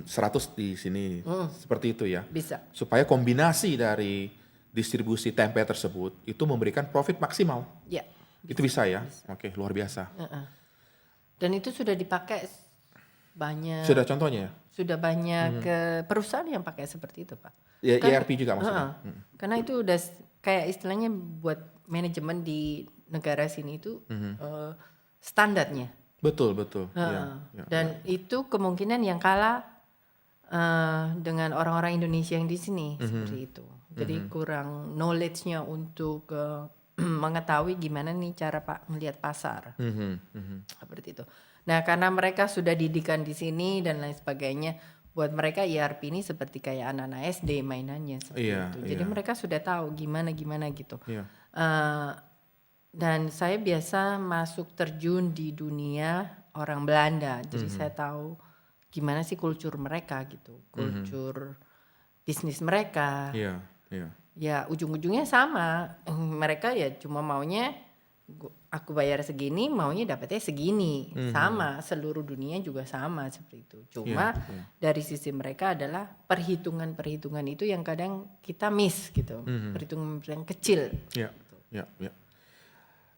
100 di sini, seperti itu ya. Bisa. Supaya kombinasi dari distribusi tempe tersebut itu memberikan profit maksimal. Ya. Itu bisa ya? Oke, luar biasa. Dan itu sudah dipakai banyak. Sudah contohnya ya? Sudah banyak perusahaan yang pakai seperti itu, Pak. Ya, Kan- ERP juga maksudnya. Karena itu udah kayak istilahnya buat manajemen di negara sini itu standarnya. Betul, betul. Ya, ya. Dan itu kemungkinan yang kalah dengan orang-orang Indonesia yang di sini seperti itu. Jadi kurang knowledge-nya untuk mengetahui gimana nih cara Pak melihat pasar. Seperti itu. Nah, karena mereka sudah didikan di sini dan lain sebagainya, buat mereka ERP ini seperti kayak anak-anak SD mainannya seperti Iya, itu. Jadi iya, mereka sudah tahu gimana gitu. iya. Eh, dan saya biasa masuk terjun di dunia orang Belanda. Jadi saya tahu gimana sih kultur mereka gitu. Kultur bisnis mereka. Iya, iya. Ya ujung-ujungnya sama. Mereka ya cuma maunya aku bayar segini, maunya dapatnya segini. Sama, seluruh dunia juga sama seperti itu. Cuma Iya. dari sisi mereka adalah perhitungan-perhitungan itu yang kadang kita miss gitu. Perhitungan kecil. Iya, iya, iya.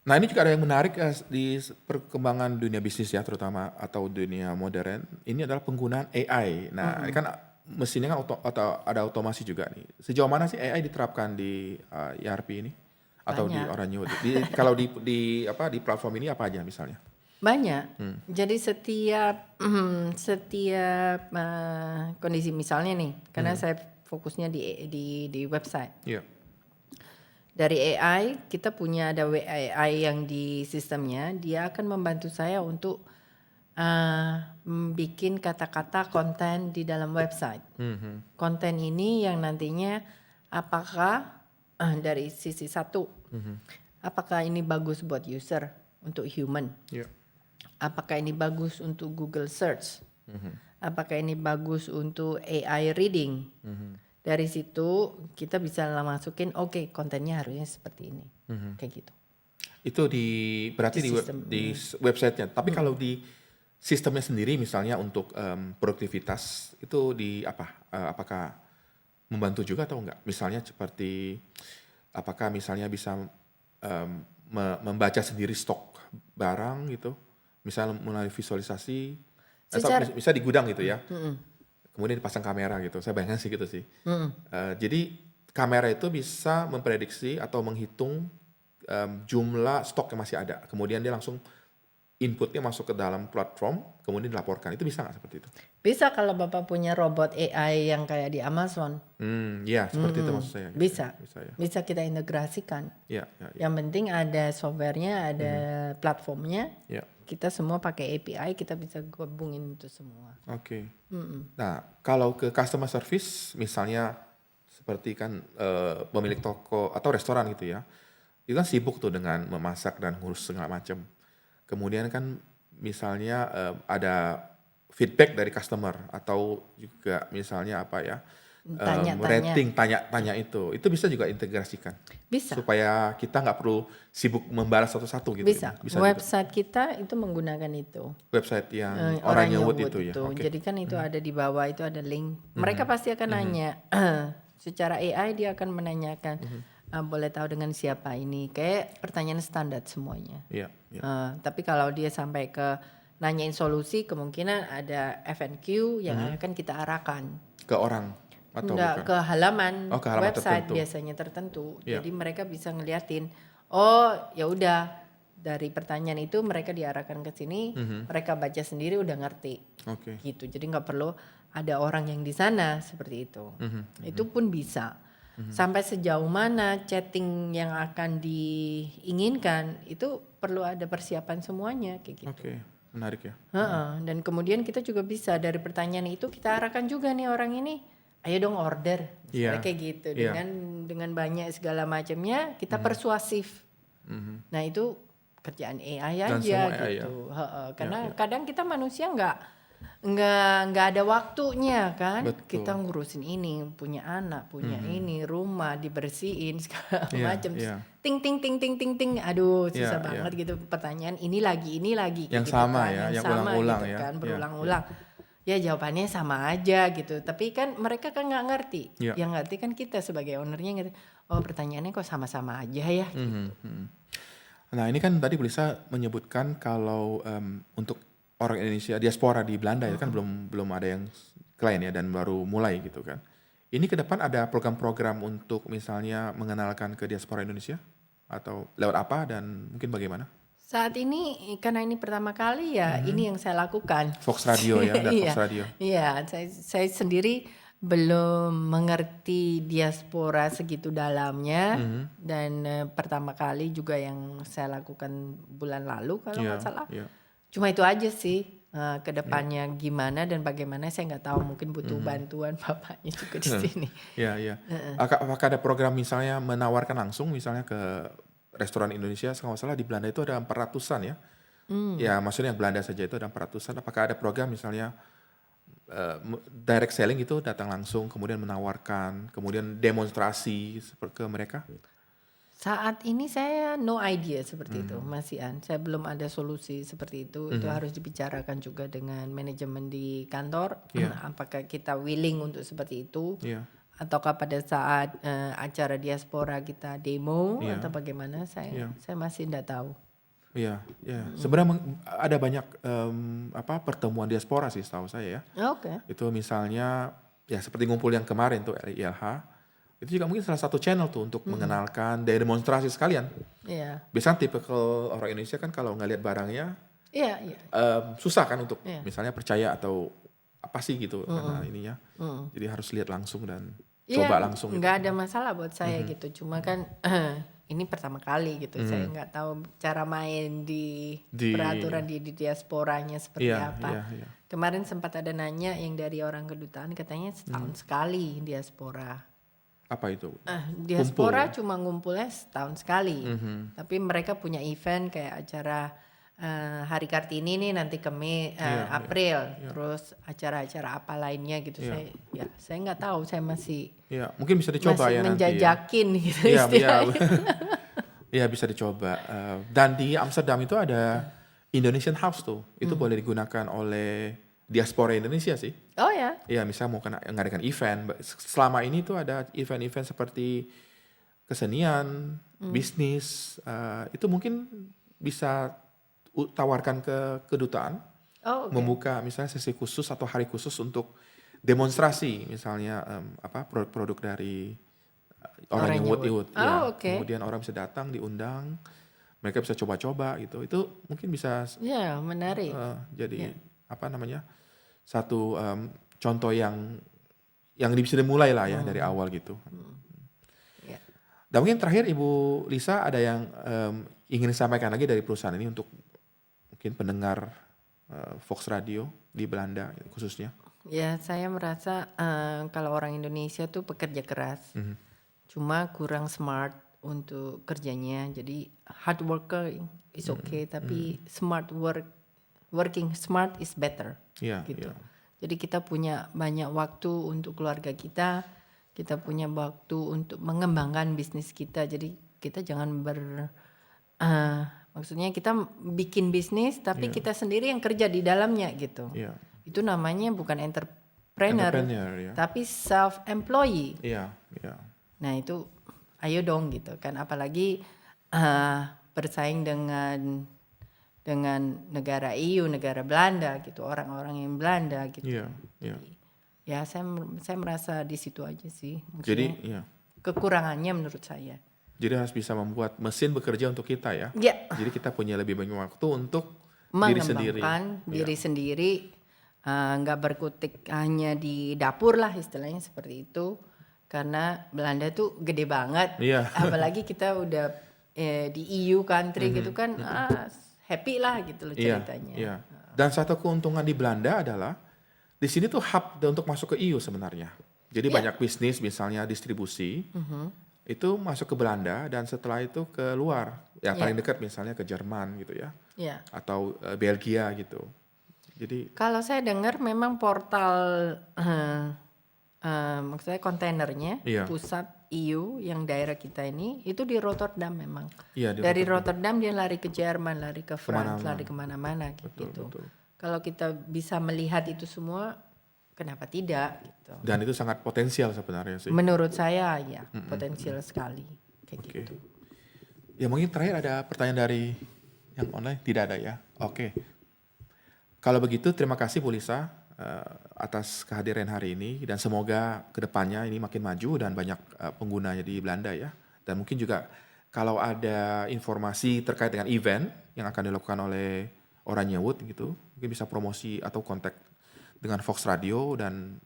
Nah ini juga ada yang menarik di perkembangan dunia bisnis ya terutama atau dunia modern. Ini adalah penggunaan AI. Nah ini kan mesinnya kan atau ada otomasi juga nih. Sejauh mana sih AI diterapkan di ERP ini atau di Banyak. Orange? Kalau di platform ini apa aja misalnya? Banyak. Jadi setiap kondisi misalnya nih, karena saya fokusnya di website. Iya. Dari AI kita punya ada AI yang di sistemnya, dia akan membantu saya untuk bikin kata-kata konten di dalam website. Konten ini yang nantinya apakah dari sisi satu, apakah ini bagus buat user untuk human? Iya. Apakah ini bagus untuk Google Search? Apakah ini bagus untuk AI reading? Dari situ kita bisa masukin oke, kontennya harusnya seperti ini. Kayak gitu. Itu berarti Di di sistem. websitenya. Tapi kalau di sistemnya sendiri misalnya untuk produktivitas itu apakah membantu juga atau enggak? Misalnya seperti apakah misalnya bisa membaca sendiri stok barang gitu, misalnya melalui visualisasi, atau bisa di gudang gitu ya, kemudian dipasang kamera gitu. Saya bayangkan sih gitu sih. Jadi kamera itu bisa memprediksi atau menghitung jumlah stok yang masih ada, kemudian dia langsung inputnya masuk ke dalam platform, kemudian dilaporkan. Itu bisa nggak seperti itu? Bisa kalau Bapak punya robot AI yang kayak di Amazon. Ya seperti itu maksud saya. Gitu. Bisa. Bisa ya. Bisa kita integrasikan. Ya, ya, ya. Yang penting ada softwarenya, ada platformnya. Ya. Kita semua pakai API, kita bisa gabungin itu semua. Oke. Nah, kalau ke customer service, misalnya seperti kan pemilik toko atau restoran gitu ya, itu kan sibuk tuh dengan memasak dan ngurus segala macam. Kemudian kan misalnya ada feedback dari customer atau juga misalnya apa ya, rating tanya itu bisa juga integrasikan. Bisa. Supaya kita nggak perlu sibuk membalas satu-satu gitu. Bisa. Bisa Website kita itu menggunakan itu. Website yang Oranye Wood Wood itu ya. Okay. Jadi kan itu ada di bawah, itu ada link. Mereka pasti akan nanya. Secara AI dia akan menanyakan, boleh tahu dengan siapa ini. Kayak pertanyaan standar semuanya. Iya. Iya. Tapi kalau dia sampai ke nanyain solusi, kemungkinan ada FNQ yang akan kita arahkan. Ke orang atau Enggak, bukan? ke halaman, ke halaman website tertentu. biasanya tertentu. Iya. Jadi mereka bisa ngeliatin, oh ya udah dari pertanyaan itu mereka diarahkan ke sini, mereka baca sendiri udah ngerti. Oke. Gitu. Jadi nggak perlu ada orang yang di sana seperti itu. Itu pun bisa. Sampai sejauh mana chatting yang akan diinginkan itu perlu ada persiapan semuanya kayak gitu. Oke, menarik ya. Dan kemudian kita juga bisa dari pertanyaan itu kita arahkan juga nih orang ini, ayo dong order, misalnya kayak gitu. Dengan banyak segala macamnya kita persuasif. Nah itu kerjaan AI Dan aja semua AI gitu. Karena kadang kita manusia nggak ada waktunya kan. Betul. Kita ngurusin ini, punya anak, punya ini, rumah dibersihin segala macam. Ting ting ting ting ting ting, aduh susah banget gitu pertanyaan ini lagi yang gitu sama kan. ya, yang sama ulang-ulang gitu ya. kan, berulang-ulang. Ya jawabannya sama aja gitu, tapi kan mereka kan nggak ngerti. Yang ngerti kan kita sebagai ownernya ngerti. Oh pertanyaannya kok sama-sama aja ya. Gitu. Nah ini kan tadi Bu Lisa menyebutkan kalau untuk orang Indonesia diaspora di Belanda itu kan belum ada yang klien ya dan baru mulai gitu kan. Ini ke depan ada program-program untuk misalnya mengenalkan ke diaspora Indonesia atau lewat apa dan mungkin bagaimana? Saat ini karena ini pertama kali ya ini yang saya lakukan. Fox Radio ya, dan Fox Radio. Iya, saya sendiri belum mengerti diaspora segitu dalamnya dan pertama kali juga yang saya lakukan bulan lalu kalau nggak salah. Cuma itu aja sih, ke depannya gimana dan bagaimana saya nggak tahu, mungkin butuh bantuan bapaknya juga di sini. Ya, ya. Apakah ada program misalnya menawarkan langsung misalnya ke restoran Indonesia, kalau nggak salah di Belanda itu ada 400-an ya. Ya, maksudnya yang Belanda saja itu ada 400-an. Apakah ada program misalnya direct selling itu datang langsung, kemudian menawarkan, kemudian demonstrasi ke mereka? Saat ini saya no idea seperti itu, Mas Ian. Saya belum ada solusi seperti itu. Itu harus dibicarakan juga dengan manajemen di kantor. Iya. Apakah kita willing untuk seperti itu? Iya. Ataukah pada saat acara diaspora kita demo Iya. atau bagaimana? Iya. Saya masih tidak tahu. Iya, iya. Sebenarnya ada banyak pertemuan diaspora sih setahu saya ya. Oke. Itu misalnya ya seperti ngumpul yang kemarin tuh ILH. Itu juga mungkin salah satu channel tuh untuk mengenalkan dan demonstrasi sekalian. Iya. Biasanya tipikal orang Indonesia kan kalau nggak lihat barangnya Iya, iya. susah kan untuk Iya. misalnya percaya atau apa sih gitu karena ininya. Jadi harus lihat langsung dan coba langsung gitu. Nggak ada masalah buat saya gitu. Cuma kan ini pertama kali gitu. Saya nggak tahu cara main di peraturan di diasporanya seperti Iya, apa. iya, iya. Kemarin sempat ada nanya yang dari orang kedutaan, katanya setahun sekali diaspora. Apa itu? Diaspora cuma ngumpulnya setahun sekali. Tapi mereka punya event kayak acara Hari Kartini nih nanti ke April. Terus acara-acara apa lainnya gitu. Saya nggak tahu, saya masih Iya, mungkin bisa dicoba ya nanti. menjajakin gitu Iya, iya. istilahnya. Iya, bisa dicoba. Dan di Amsterdam itu ada Indonesian House tuh. Itu boleh digunakan oleh diaspora Indonesia sih. Oh ya. Iya, misalnya mau ngadakan event. Selama ini tuh ada event-event seperti kesenian, bisnis. Itu mungkin bisa tawarkan ke kedutaan. Oh, oke. Membuka misalnya sesi khusus atau hari khusus untuk demonstrasi. Misalnya produk-produk dari orang yang wood. Ya. oke. Kemudian orang bisa datang, diundang. Mereka bisa coba-coba gitu. Itu mungkin bisa Ya, menarik. jadi satu contoh yang bisa dimulai lah ya dari awal gitu. Ya. Dan mungkin terakhir Ibu Lisa ada yang ingin disampaikan lagi dari perusahaan ini untuk mungkin pendengar Fox Radio di Belanda khususnya. Ya, saya merasa kalau orang Indonesia tuh pekerja keras. Cuma kurang smart untuk kerjanya. Jadi hard worker is okay, tapi working smart is better. Iya, gitu. iya. Jadi kita punya banyak waktu untuk keluarga kita punya waktu untuk mengembangkan bisnis kita. Jadi kita jangan maksudnya kita bikin bisnis tapi kita sendiri yang kerja di dalamnya gitu. Iya. Itu namanya bukan entrepreneur Ya. tapi self employee. Iya, iya. Nah itu ayo dong gitu kan, apalagi bersaing dengan negara EU, negara Belanda gitu, orang-orang yang Belanda gitu. Iya, iya. Ya saya merasa di situ aja sih. Jadi, Maksudnya iya. kekurangannya menurut saya. Jadi harus bisa membuat mesin bekerja untuk kita ya. Ya, Jadi kita punya lebih banyak waktu untuk diri sendiri. mengembangkan diri sendiri, nggak berkutik hanya di dapur lah istilahnya seperti itu. Karena Belanda tuh gede banget, Iya. apalagi kita udah di EU country gitu kan, happy lah gitu loh ceritanya. Iya. Dan satu keuntungan di Belanda adalah di sini tuh hub untuk masuk ke EU sebenarnya. Jadi banyak bisnis misalnya distribusi itu masuk ke Belanda dan setelah itu ke luar. Ya paling dekat misalnya ke Jerman gitu ya. Ya. Atau Belgia gitu. Jadi Kalau saya dengar memang portal maksudnya kontainernya pusat EU yang daerah kita ini itu di Rotterdam memang. Iya, Dari Rotterdam dia lari ke Jerman, lari ke France, lari kemana-mana gitu. betul. Kalau kita bisa melihat itu semua, kenapa tidak gitu. Dan itu sangat potensial sebenarnya sih. Menurut saya ya potensial sekali kayak gitu. Ya mungkin terakhir ada pertanyaan dari yang online, tidak ada ya. Oke. Kalau begitu terima kasih Bu Lisa atas kehadiran hari ini dan semoga kedepannya ini makin maju dan banyak penggunanya di Belanda ya. Dan mungkin juga kalau ada informasi terkait dengan event yang akan dilakukan oleh Oranje Wood gitu, mungkin bisa promosi atau kontak dengan Fox Radio dan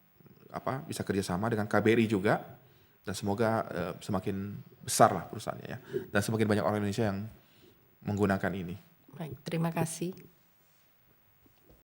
bisa kerjasama dengan KBRI juga. Dan semoga semakin besar lah perusahaannya ya. Dan semakin banyak orang Indonesia yang menggunakan ini. Baik, terima kasih.